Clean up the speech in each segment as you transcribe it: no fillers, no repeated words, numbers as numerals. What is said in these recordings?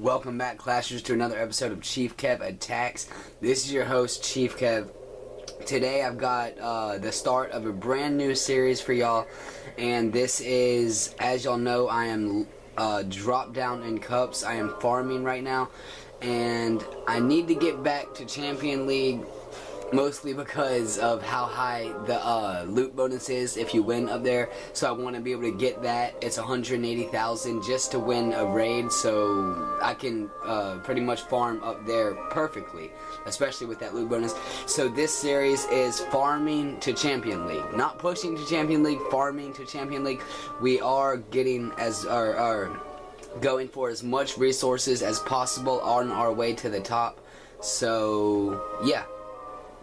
Welcome back, Clashers, to another episode of Chief Kev Attacks. This is your host, Chief Kev. Today I've got the start of a brand new series for y'all, and this is, as y'all know, I am dropped down in cups. I am farming right now, and I need to get back to Champion League, mostly because of how high the loot bonus is if you win up there. So I want to be able to get that. It's 180,000 just to win a raid, so I can pretty much farm up there perfectly, especially with that loot bonus. So this series is farming to Champion League, not pushing to Champion League, farming to Champion League. We are getting going for as much resources as possible on our way to the top. So yeah,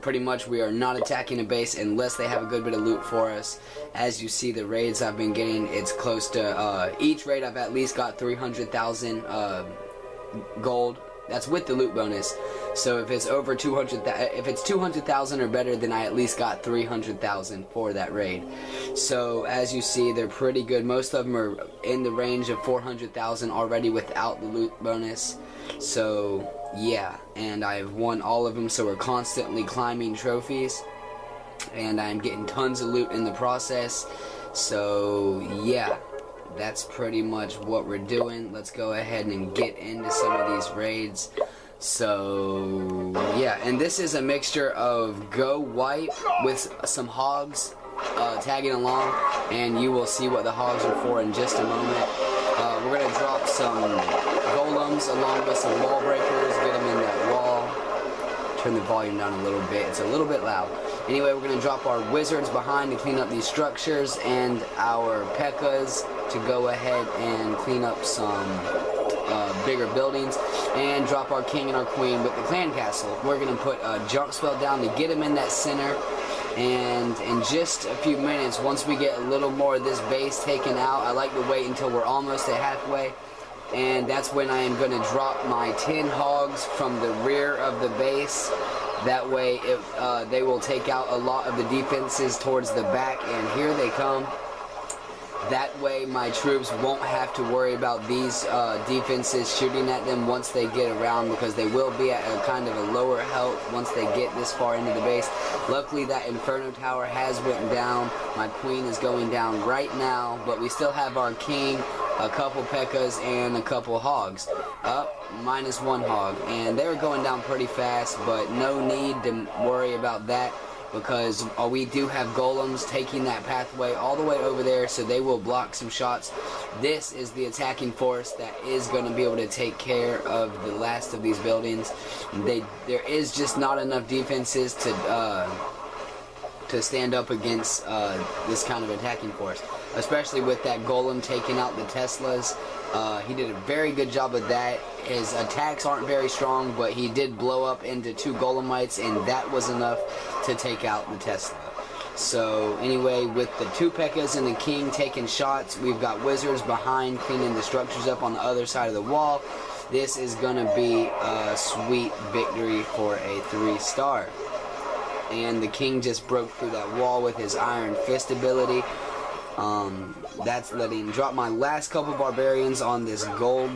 pretty much we are not attacking a base unless they have a good bit of loot for us. As you see, the raids I've been getting, it's close to each raid I've at least got 300,000 gold. That's with the loot bonus. So if it's over 200,000, if it's 200,000 or better, then I at least got 300,000 for that raid. So as you see, they're pretty good. Most of them are in the range of 400,000 already without the loot bonus. So yeah, and I've won all of them, so we're constantly climbing trophies, and I'm getting tons of loot in the process. So yeah, that's pretty much what we're doing. Let's go ahead and get into some of these raids. So yeah, and this is a mixture of Go White with some hogs tagging along, and you will see what the hogs are for in just a moment. We're going to drop some golems along with some wall breakers, get them in that wall. Turn the volume down a little bit, it's a little bit loud. Anyway, we're going to drop our wizards behind to clean up these structures, and our P.E.K.K.A.s to go ahead and clean up some bigger buildings, and drop our king and our queen with the clan castle. We're going to put a junk spell down to get them in that center. And in just a few minutes, once we get a little more of this base taken out, I like to wait until we're almost at halfway, and that's when I am going to drop my 10 hogs from the rear of the base. That way they will take out a lot of the defenses towards the back, and here they come. That way my troops won't have to worry about these defenses shooting at them once they get around, because they will be at a kind of a lower health once they get this far into the base. Luckily that Inferno Tower has went down. My queen is going down right now, but we still have our king, a couple P.E.K.K.A.s, and a couple hogs. Minus one hog, and they're going down pretty fast, but no need to worry about that, because we do have golems taking that pathway all the way over there, so they will block some shots. This is the attacking force that is going to be able to take care of the last of these buildings. There is just not enough defenses to stand up against this kind of attacking force, especially with that golem taking out the Teslas. He did a very good job of that. His attacks aren't very strong, but he did blow up into 2 golemites, and that was enough to take out the Tesla. So anyway, with the 2 P.E.K.K.A.s and the king taking shots, we've got wizards behind cleaning the structures up on the other side of the wall. This is gonna be a sweet victory for a 3-star. And the king just broke through that wall with his Iron Fist ability. That's letting drop my last couple barbarians on this gold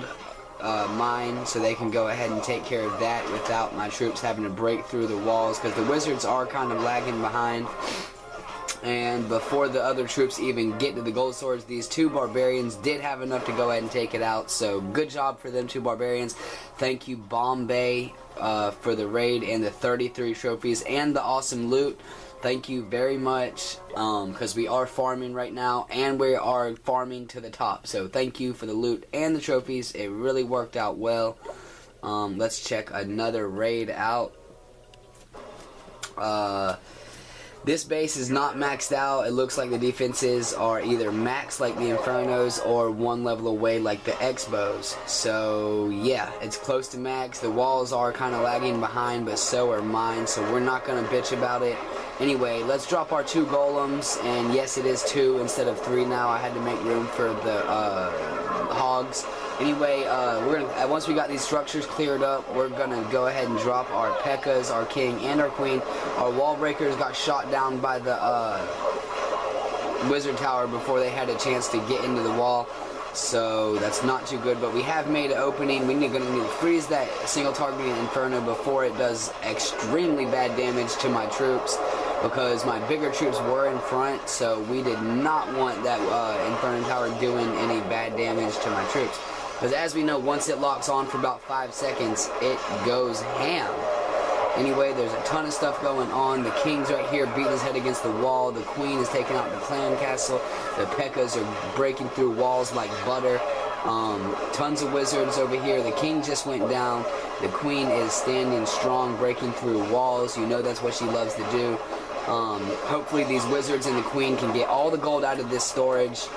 mine, so they can go ahead and take care of that without my troops having to break through the walls, because the wizards are kind of lagging behind. And before the other troops even get to the gold swords, these 2 barbarians did have enough to go ahead and take it out. So good job for them 2 barbarians. Thank you, Bombay, for the raid and the 33 trophies and the awesome loot. Thank you very much, because we are farming right now, and we are farming to the top. So thank you for the loot and the trophies. It really worked out well. Let's check another raid out. This base is not maxed out. It looks like the defenses are either maxed like the Infernos or 1 level away like the Expos. So yeah, it's close to max. The walls are kind of lagging behind, but so are mine, so we're not going to bitch about it. Anyway, let's drop our 2 golems, and yes, it is 2 instead of 3 now. I had to make room for the hogs. Anyway, we're gonna, once we got these structures cleared up, we're gonna go ahead and drop our P.E.K.K.A.s, our king, and our queen. Our wall breakers got shot down by the wizard tower before they had a chance to get into the wall. so that's not too good, but we have made an opening. We're going to need to freeze that single targeting Inferno before it does extremely bad damage to my troops, because my bigger troops were in front, so we did not want that Inferno Tower doing any bad damage to my troops. Because as we know, once it locks on for about 5 seconds, it goes ham. Anyway, there's a ton of stuff going on. The king's right here beating his head against the wall. The queen is taking out the clan castle. The P.E.K.K.A.s are breaking through walls like butter. Tons of wizards over here. The king just went down. The queen is standing strong, breaking through walls. You know that's what she loves to do. Hopefully these wizards and the queen can get all the gold out of this storage.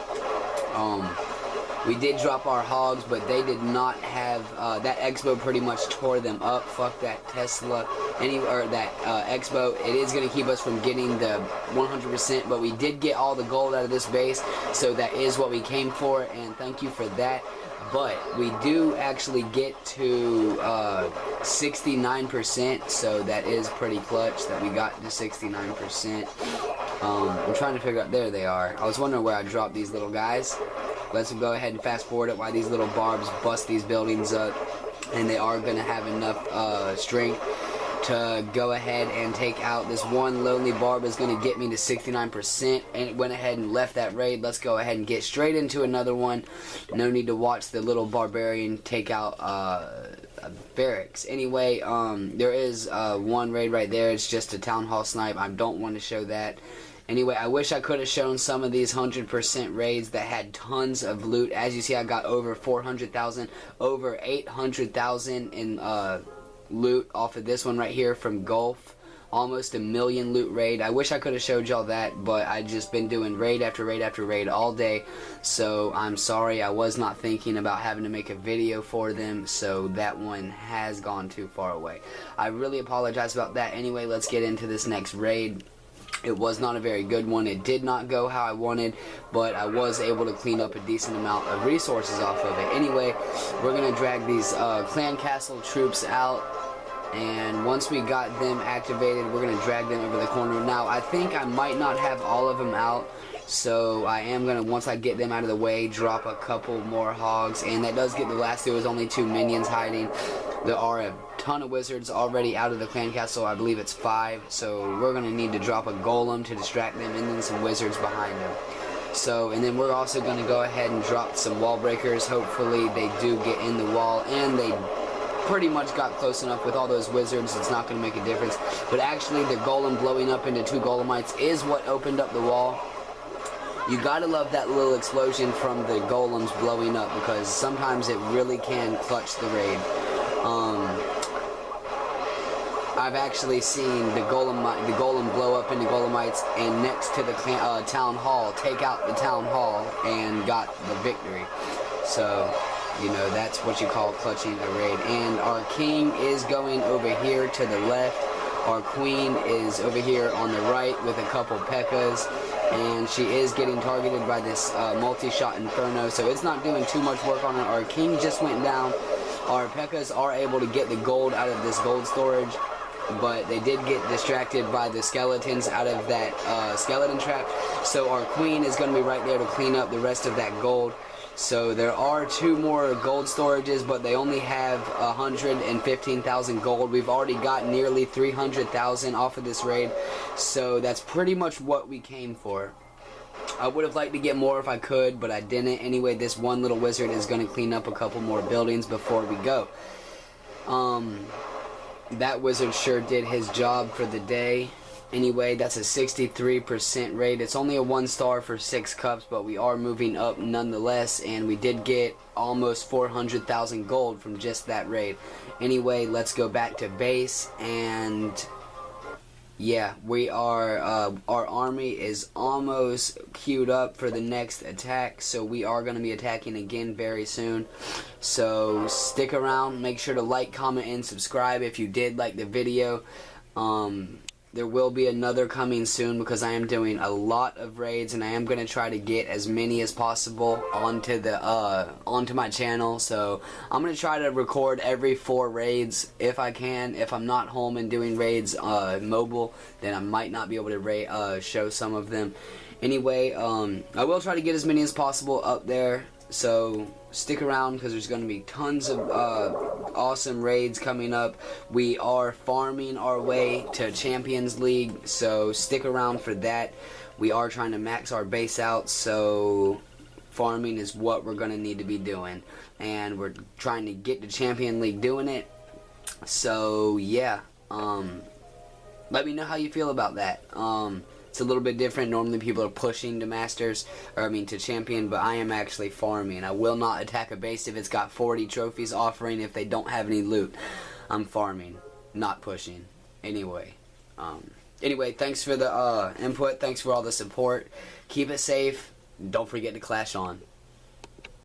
We did drop our hogs, but they did not have, that X-Bow pretty much tore them up. Fuck that Tesla, that X-Bow. It is going to keep us from getting the 100%, but we did get all the gold out of this base, so that is what we came for, and thank you for that. But we do actually get to 69%, so that is pretty clutch that we got to 69%. I'm trying to figure out, there they are. I was wondering where I dropped these little guys. Let's go ahead and fast forward it while these little barbs bust these buildings up, and they are going to have enough strength to go ahead and take out this one lonely barb. Is going to get me to 69%, and it went ahead and left that raid. Let's go ahead and get straight into another one. No need to watch the little barbarian take out barracks. Anyway, there is one raid right there. It's just a town hall snipe. I don't want to show that. Anyway, I wish I could have shown some of these 100% raids that had tons of loot. As you see, I got over 400,000, over 800,000 in loot off of this one right here from Gulf. Almost a million loot raid. I wish I could have showed y'all that, but I just been doing raid after raid after raid all day. So I'm sorry, I was not thinking about having to make a video for them, so that one has gone too far away. I really apologize about that. Anyway, let's get into this next raid. It was not a very good one. It did not go how I wanted, but I was able to clean up a decent amount of resources off of it. Anyway, we're going to drag these clan castle troops out, and once we got them activated, we're going to drag them over the corner. Now, I think I might not have all of them out, so I am going to, once I get them out of the way, drop a couple more hogs, and that does get the last. There was only 2 minions hiding. There are a ton of wizards already out of the clan castle. I believe it's 5, so we're going to need to drop a golem to distract them, and then some wizards behind them. So, and then we're also going to go ahead and drop some wall breakers. Hopefully they do get in the wall, and they pretty much got close enough with all those wizards. It's not going to make a difference, but actually the golem blowing up into 2 golemites is what opened up the wall. You gotta love that little explosion from the golems blowing up, because sometimes it really can clutch the raid. I've actually seen the golem blow up into golemites, and next to the town hall, take out the town hall and got the victory. So, you know, that's what you call clutching a raid. And our king is going over here to the left. Our queen is over here on the right with a couple P.E.K.K.A.s, and she is getting targeted by this multi-shot Inferno, so it's not doing too much work on her. Our king just went down. Our P.E.K.K.A.s are able to get the gold out of this gold storage, but they did get distracted by the skeletons out of that skeleton trap, so our queen is going to be right there to clean up the rest of that gold. So there are 2 more gold storages, but they only have 115,000 gold. We've already got nearly 300,000 off of this raid, so that's pretty much what we came for. I would have liked to get more if I could, but I didn't. Anyway, this one little wizard is going to clean up a couple more buildings before we go. That wizard sure did his job for the day. Anyway, that's a 63% raid. It's only a 1-star for 6 cups, but we are moving up nonetheless, and we did get almost 400,000 gold from just that raid. Anyway, let's go back to base, and yeah, we are, our army is almost queued up for the next attack, so we are going to be attacking again very soon. So stick around, make sure to like, comment, and subscribe if you did like the video. There will be another coming soon, because I am doing a lot of raids, and I am going to try to get as many as possible onto my channel. So I'm going to try to record every 4 raids if I can. If I'm not home and doing raids mobile, then I might not be able to show some of them. Anyway, I will try to get as many as possible up there, So stick around because there's going to be tons of awesome raids coming up. We are farming our way to Champions League, so stick around for that. We are trying to max our base out, so farming is what we're going to need to be doing. And we're trying to get to Champion League doing it. So yeah, let me know how you feel about that. It's a little bit different. Normally people are pushing to Masters, to Champion, but I am actually farming. I will not attack a base if it's got 40 trophies offering if they don't have any loot. I'm farming, not pushing. Anyway, thanks for the input. Thanks for all the support. Keep it safe. Don't forget to Clash On.